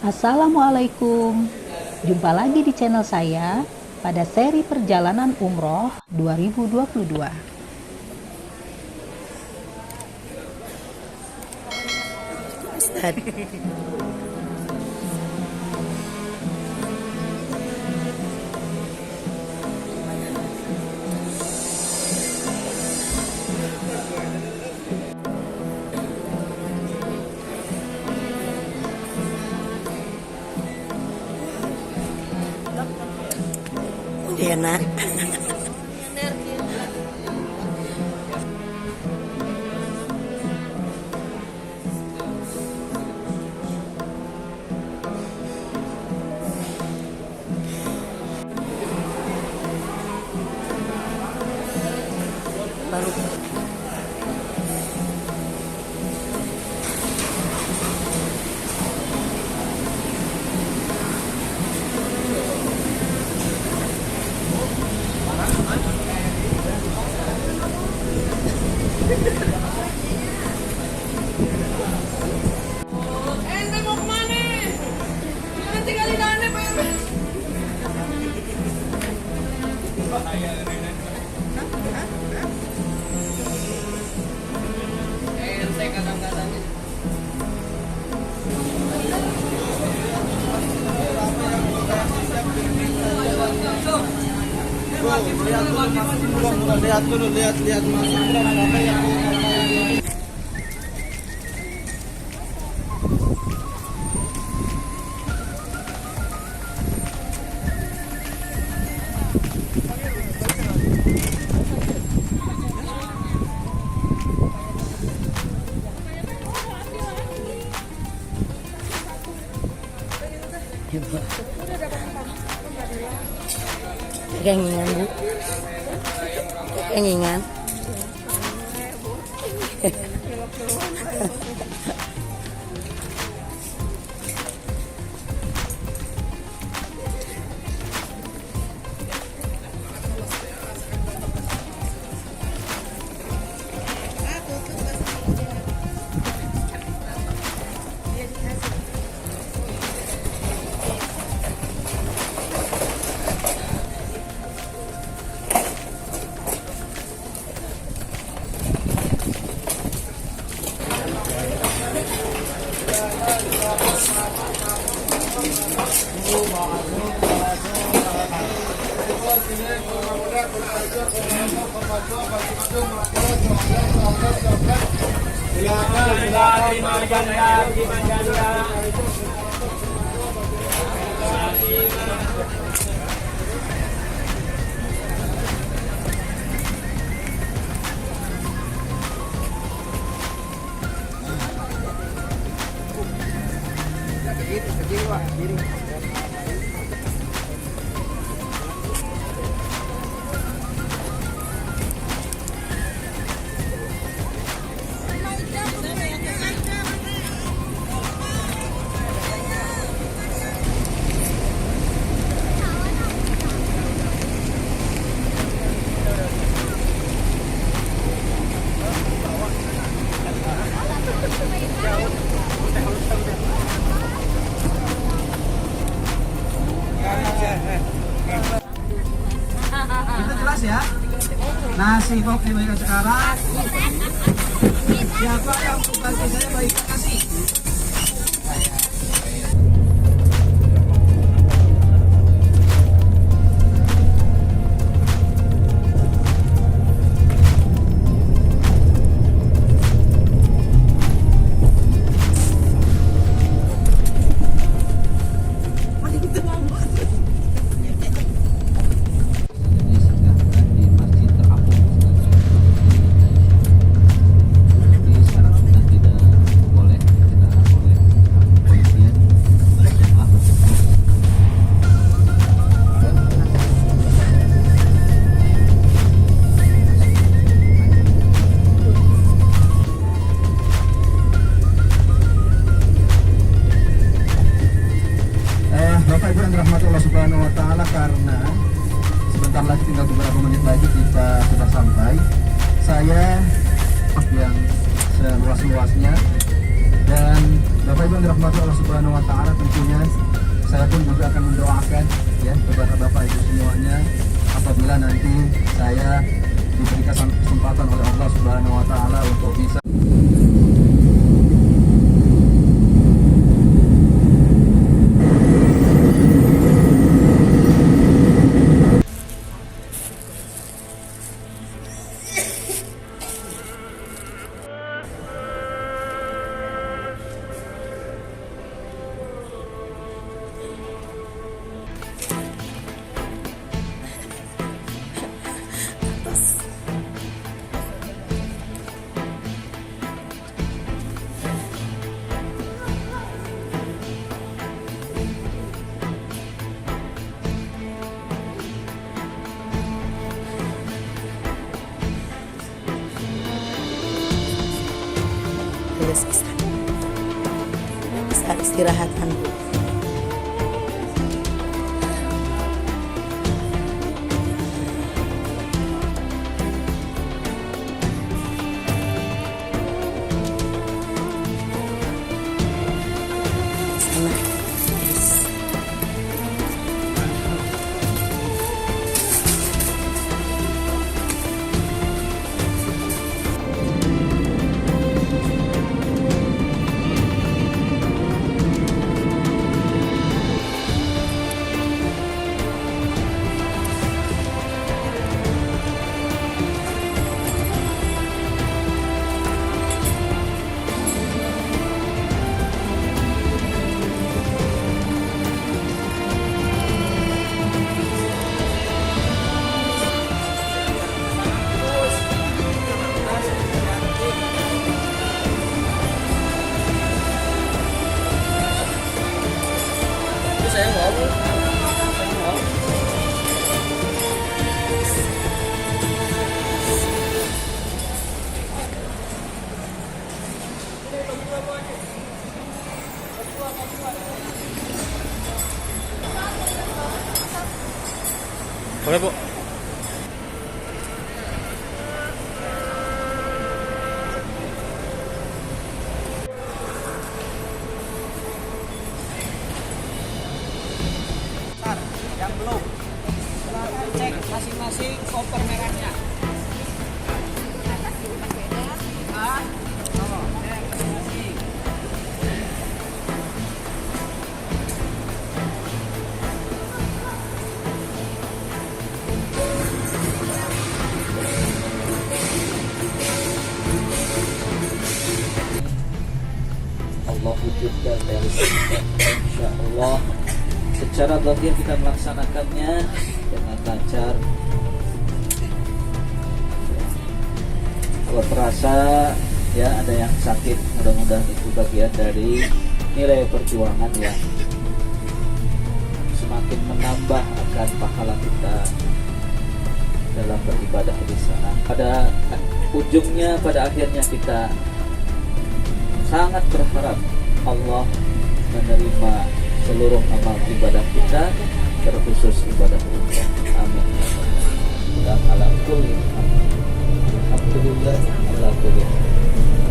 Assalamualaikum, jumpa lagi di channel saya pada seri perjalanan umroh 2022. Enak. Baru Ente mau kemana? Jangan tinggalin aneh, Pak. Ente kadang-kadangnya. Lihat masuk. kengingan, Bu. Kengingan. Itu jelas ya. Nasi kok dibagikan sekarang. Siapa yang bantu saya bagikan nasi? Bapak Ibu yang dirahmati Allah Subhanahu wa taala, karena sebentar lagi tinggal beberapa menit lagi kita sudah sampai. Saya yang seluas-luasnya dan Bapak Bapak Ibu yang dirahmati Allah Subhanahu wa taala, tentunya saya pun juga akan mendoakan ya kepada Bapak Ibu semuanya apabila nanti saya diberikan kesempatan oleh Allah Subhanahu wa taala untuk bisa bisa istirahatan. Sana terus. Boleh, Bu. Yang belum, silahkan cek masing-masing koper merahnya. Allah wujudkan dari insya Allah secara zahir kita melaksanakannya dengan lancar. Kalau terasa ya ada yang sakit, mudah-mudahan itu bagian dari nilai perjuangan yang semakin menambah akan pahala kita dalam beribadah di sana. Pada ujungnya, pada akhirnya kita sangat berharap Allah menerima seluruh amal ibadah kita, terkhusus ibadah umrah. Amin. Dan ala kulli alhamdulillah ala kulli.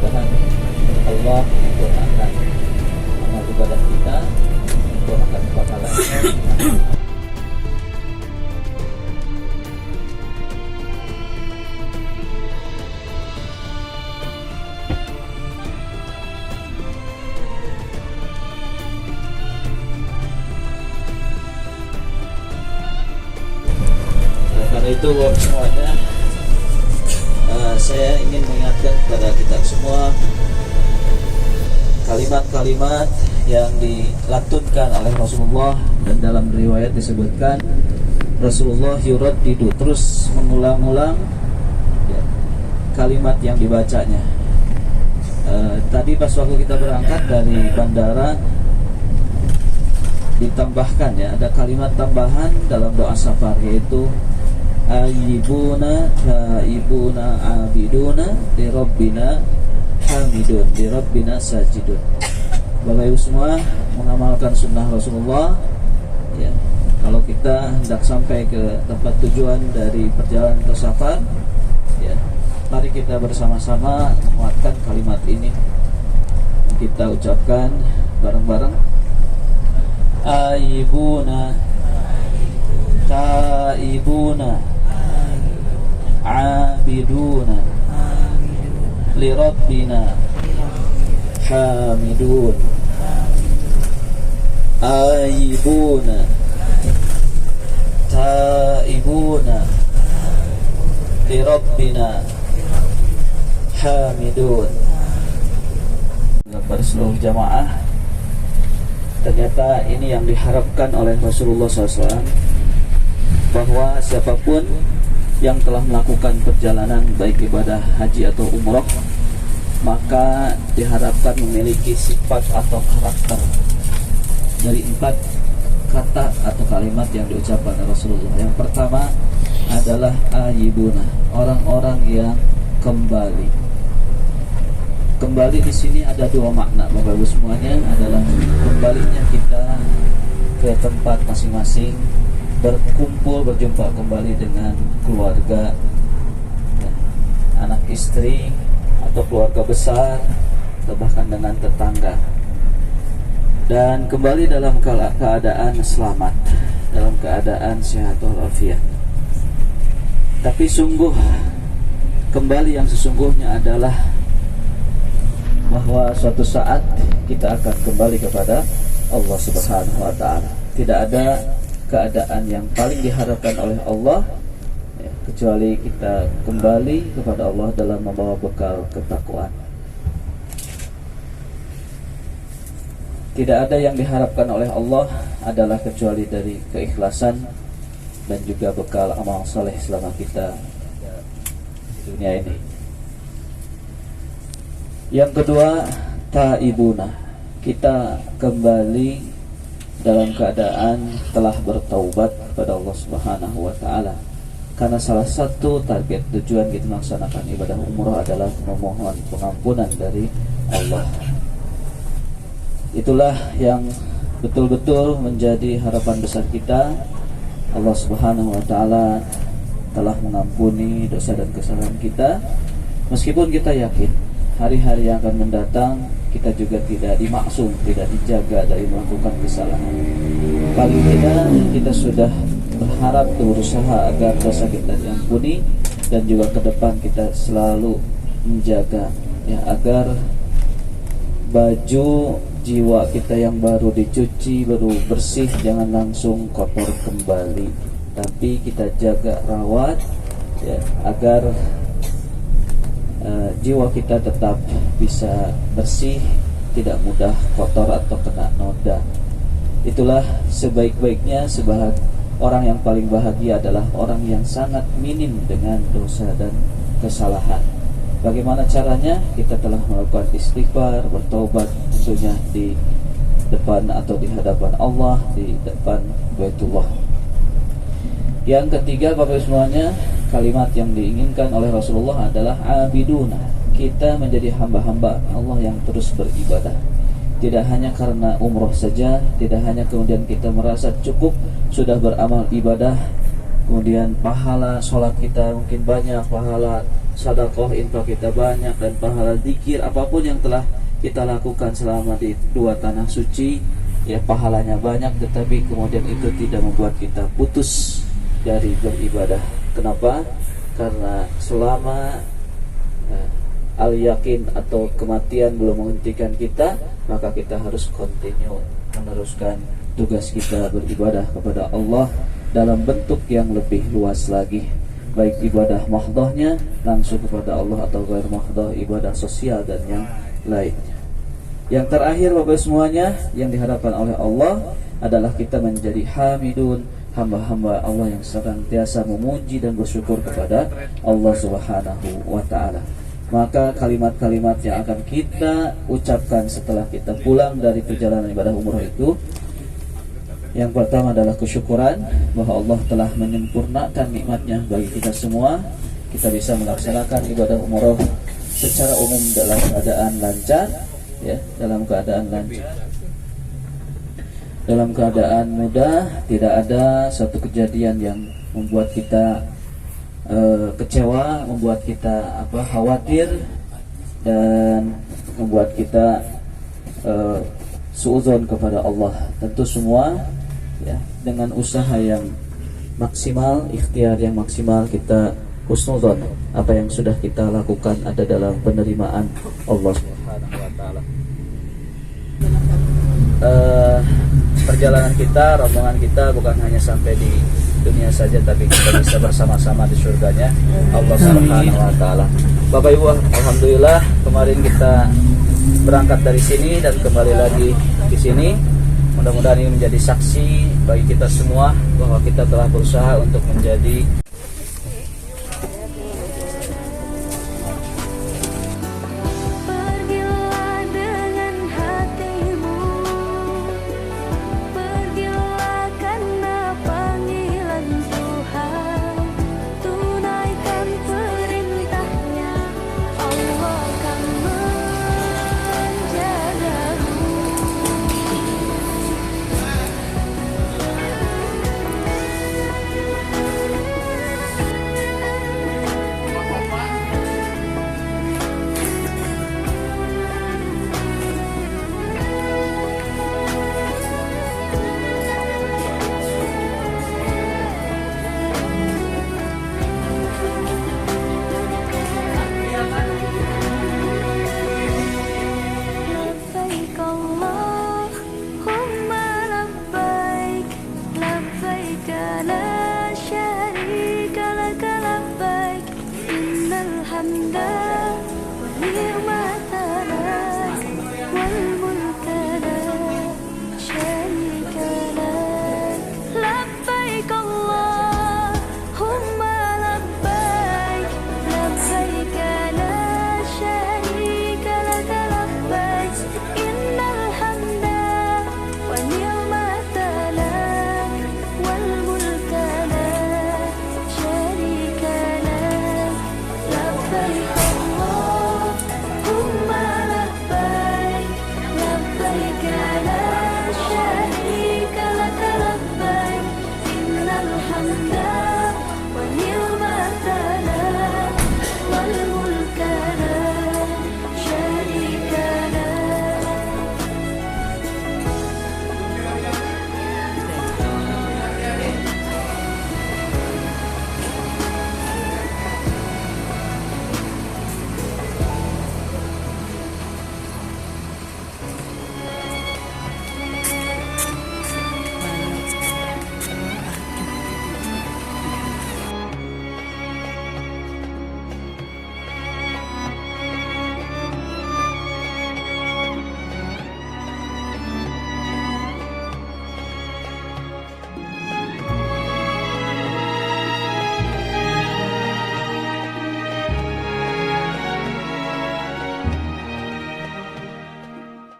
Mudah-mudahan Allah menyempurnakan amal ibadah kita, menyempurnakan pahalanya. Karena itu semuanya saya ingin mengingatkan kepada kita semua kalimat-kalimat yang dilantunkan oleh Rasulullah, dan dalam riwayat disebutkan Rasulullah yuraddidu, terus mengulang-ulang ya, kalimat yang dibacanya. Tadi pas waktu kita berangkat dari bandara ditambahkan ya, ada kalimat tambahan dalam doa safar, yaitu ayyibuna taibuna abiduna li rabbina hamidun li rabbina sajidun. Bapak Ibu semua mengamalkan sunnah Rasulullah ya. Kalau kita hendak sampai ke tempat tujuan dari perjalanan ke safar ya, mari kita bersama-sama menguatkan kalimat ini. Kita ucapkan bareng-bareng. Aibuna, taibuna, abiduna, lirabbina hamidun. Aibuna, taibuna, lirabbina hamidun. Kepada seluruh jamaah, ternyata ini yang diharapkan oleh Rasulullah SAW, bahwa siapapun yang telah melakukan perjalanan baik ibadah haji atau umroh, maka diharapkan memiliki sifat atau karakter dari 4 kata atau kalimat yang diucapkan oleh Rasulullah. Yang pertama adalah ayibuna, orang-orang yang kembali. Kembali di sini ada 2 makna, Bapak Ibu semuanya, adalah kembalinya kita ke tempat masing-masing, berkumpul, berjumpa kembali dengan keluarga, anak istri atau keluarga besar, atau bahkan dengan tetangga, dan kembali dalam keadaan selamat, dalam keadaan sehat walafiat. Tapi sungguh kembali yang sesungguhnya adalah bahwa suatu saat kita akan kembali kepada Allah Subhanahu wa Ta'ala. Tidak ada keadaan yang paling diharapkan oleh Allah kecuali kita kembali kepada Allah dalam membawa bekal ketakwaan. Tidak ada yang diharapkan oleh Allah adalah kecuali dari keikhlasan dan juga bekal amal saleh selama kita di dunia ini. Yang kedua, taibuna, kita kembali dalam keadaan telah bertaubat kepada Allah Subhanahu wa Ta'ala. Karena salah satu target tujuan kita melaksanakan ibadah umroh adalah memohon pengampunan dari Allah. Itulah yang betul-betul menjadi harapan besar kita. Allah Subhanahu wa Ta'ala telah mengampuni dosa dan kesalahan kita. Meskipun kita yakin hari-hari yang akan mendatang kita juga tidak dimaksum, tidak dijaga dari melakukan kesalahan. Paling tidak kita sudah berharap, berusaha agar dosa kita diampuni, dan juga ke depan kita selalu menjaga agar baju jiwa kita yang baru dicuci, baru bersih, jangan langsung kotor kembali, tapi kita jaga, rawat agar jiwa kita tetap bisa bersih, tidak mudah kotor atau kena noda. Itulah sebaik-baiknya orang yang paling bahagia adalah orang yang sangat minim dengan dosa dan kesalahan. Bagaimana caranya? Kita telah melakukan istighfar, bertobat, tentunya di depan atau di hadapan Allah, di depan Baitullah. Yang ketiga, Bapak Ibu semuanya, kalimat yang diinginkan oleh Rasulullah adalah abiduna. Kita menjadi hamba-hamba Allah yang terus beribadah. Tidak hanya karena umroh saja, tidak hanya kemudian kita merasa cukup sudah beramal ibadah, kemudian pahala sholat kita mungkin banyak, pahala sedekah infak kita banyak, dan pahala zikir apapun yang telah kita lakukan selama di 2 tanah suci, pahalanya banyak, tetapi kemudian itu tidak membuat kita putus dari beribadah. Kenapa? Karena selama al-yakin atau kematian belum menghentikan kita, maka kita harus continue meneruskan tugas kita beribadah kepada Allah dalam bentuk yang lebih luas lagi, baik ibadah mahdhahnya langsung kepada Allah atau ghair mahdhah, ibadah sosial dan yang lainnya. Yang terakhir, Bapak semuanya, yang diharapkan oleh Allah adalah kita menjadi hamidun, hamba-hamba Allah yang senantiasa memuji dan bersyukur kepada Allah Subhanahu wa Ta'ala. Maka kalimat-kalimat yang akan kita ucapkan setelah kita pulang dari perjalanan ibadah umroh itu, yang pertama adalah kesyukuran bahwa Allah telah menyempurnakan nikmatnya bagi kita semua. Kita bisa melaksanakan ibadah umroh secara umum dalam keadaan lancar, dalam keadaan lancar, dalam keadaan mudah, tidak ada satu kejadian yang membuat kita kecewa, membuat kita khawatir, dan membuat kita suudzon kepada Allah. Tentu semua ya dengan usaha yang maksimal, ikhtiar yang maksimal, kita husnudzon apa yang sudah kita lakukan ada dalam penerimaan Allah Subhanahu wa taala. Perjalanan kita, rombongan kita bukan hanya sampai di dunia saja, tapi kita bisa bersama-sama di surganya Allah Subhanahu wa taala. Bapak Ibu, alhamdulillah kemarin kita berangkat dari sini dan kembali lagi di sini. Mudah-mudahan ini menjadi saksi bagi kita semua bahwa kita telah berusaha untuk menjadi